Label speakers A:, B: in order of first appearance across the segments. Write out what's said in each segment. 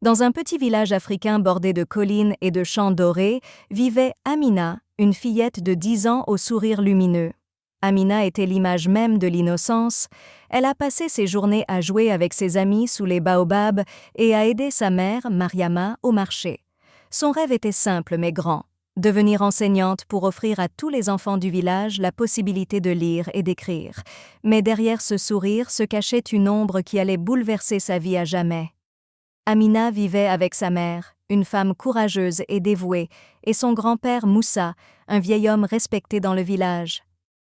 A: Dans un petit village africain bordé de collines et de champs dorés, vivait Amina, une fillette de 10 ans au sourire lumineux. Amina était l'image même de l'innocence. Elle a passé ses journées à jouer avec ses amis sous les baobabs et à aider sa mère, Mariama, au marché. Son rêve était simple mais grand: devenir enseignante pour offrir à tous les enfants du village la possibilité de lire et d'écrire. Mais derrière ce sourire se cachait une ombre qui allait bouleverser sa vie à jamais. Amina vivait avec sa mère, une femme courageuse et dévouée, et son grand-père Moussa, un vieil homme respecté dans le village.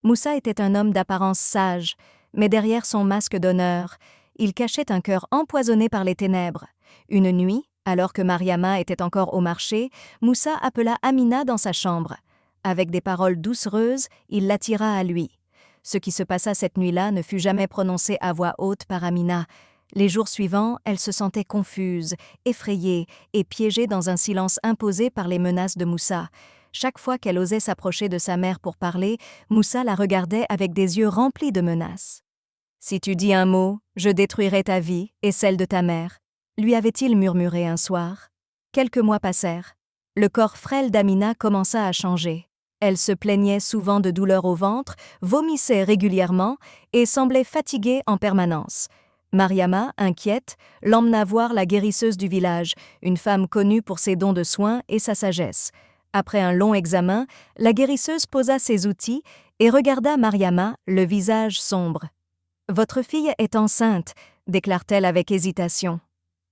A: Moussa était un homme d'apparence sage, mais derrière son masque d'honneur, il cachait un cœur empoisonné par les ténèbres. Une nuit, alors que Mariama était encore au marché, Moussa appela Amina dans sa chambre. Avec des paroles doucereuses, il l'attira à lui. Ce qui se passa cette nuit-là ne fut jamais prononcé à voix haute par Amina. Les jours suivants, elle se sentait confuse, effrayée et piégée dans un silence imposé par les menaces de Moussa. Chaque fois qu'elle osait s'approcher de sa mère pour parler, Moussa la regardait avec des yeux remplis de menaces. « Si tu dis un mot, je détruirai ta vie et celle de ta mère », lui avait-il murmuré un soir. Quelques mois passèrent. Le corps frêle d'Amina commença à changer. Elle se plaignait souvent de douleurs au ventre, vomissait régulièrement et semblait fatiguée en permanence. Mariama, inquiète, l'emmena voir la guérisseuse du village, une femme connue pour ses dons de soins et sa sagesse. Après un long examen, la guérisseuse posa ses outils et regarda Mariama, le visage sombre. « Votre fille est enceinte », déclara-t-elle avec hésitation.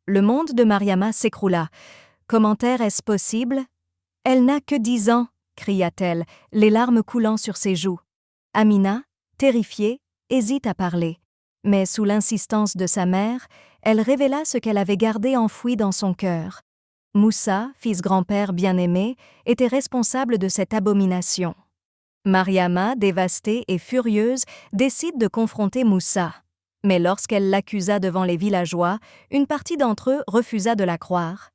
A: Le monde de Mariama s'écroula. « Comment est-ce possible ? Elle n'a que 10 ans », cria-t-elle, les larmes coulant sur ses joues. Amina, terrifiée, hésite à parler. Mais sous l'insistance de sa mère, elle révéla ce qu'elle avait gardé enfoui dans son cœur. Moussa, fils grand-père bien-aimé, était responsable de cette abomination. Mariama, dévastée et furieuse, décide de confronter Moussa. Mais lorsqu'elle l'accusa devant les villageois, une partie d'entre eux refusa de la croire.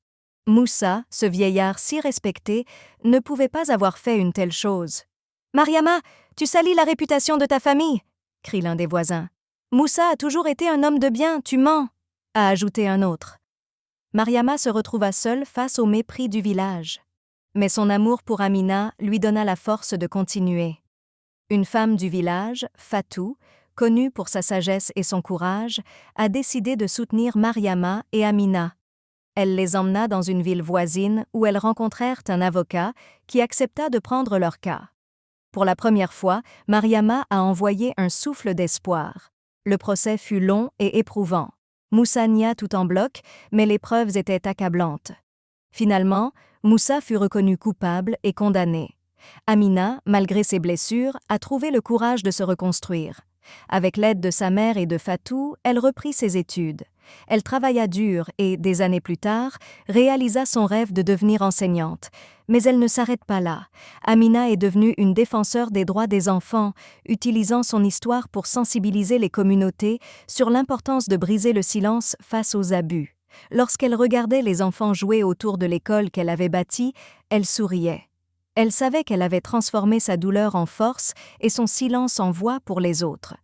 A: Moussa, ce vieillard si respecté, ne pouvait pas avoir fait une telle chose. « Mariama, tu salis la réputation de ta famille !» crie l'un des voisins. « Moussa a toujours été un homme de bien, tu mens !» a ajouté un autre. Mariama se retrouva seule face au mépris du village. Mais son amour pour Amina lui donna la force de continuer. Une femme du village, Fatou, connue pour sa sagesse et son courage, a décidé de soutenir Mariama et Amina. Elle les emmena dans une ville voisine où elles rencontrèrent un avocat qui accepta de prendre leur cas. Pour la première fois, Mariama a envoyé un souffle d'espoir. Le procès fut long et éprouvant. Moussa nia tout en bloc, mais les preuves étaient accablantes. Finalement, Moussa fut reconnu coupable et condamné. Amina, malgré ses blessures, a trouvé le courage de se reconstruire. Avec l'aide de sa mère et de Fatou, elle reprit ses études. Elle travailla dur et, des années plus tard, réalisa son rêve de devenir enseignante. Mais elle ne s'arrête pas là. Amina est devenue une défenseure des droits des enfants, utilisant son histoire pour sensibiliser les communautés sur l'importance de briser le silence face aux abus. Lorsqu'elle regardait les enfants jouer autour de l'école qu'elle avait bâtie, elle souriait. Elle savait qu'elle avait transformé sa douleur en force et son silence en voix pour les autres.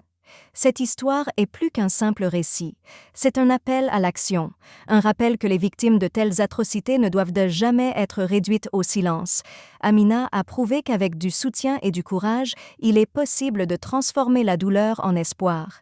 A: Cette histoire est plus qu'un simple récit. C'est un appel à l'action, un rappel que les victimes de telles atrocités ne doivent jamais être réduites au silence. Amina a prouvé qu'avec du soutien et du courage, il est possible de transformer la douleur en espoir.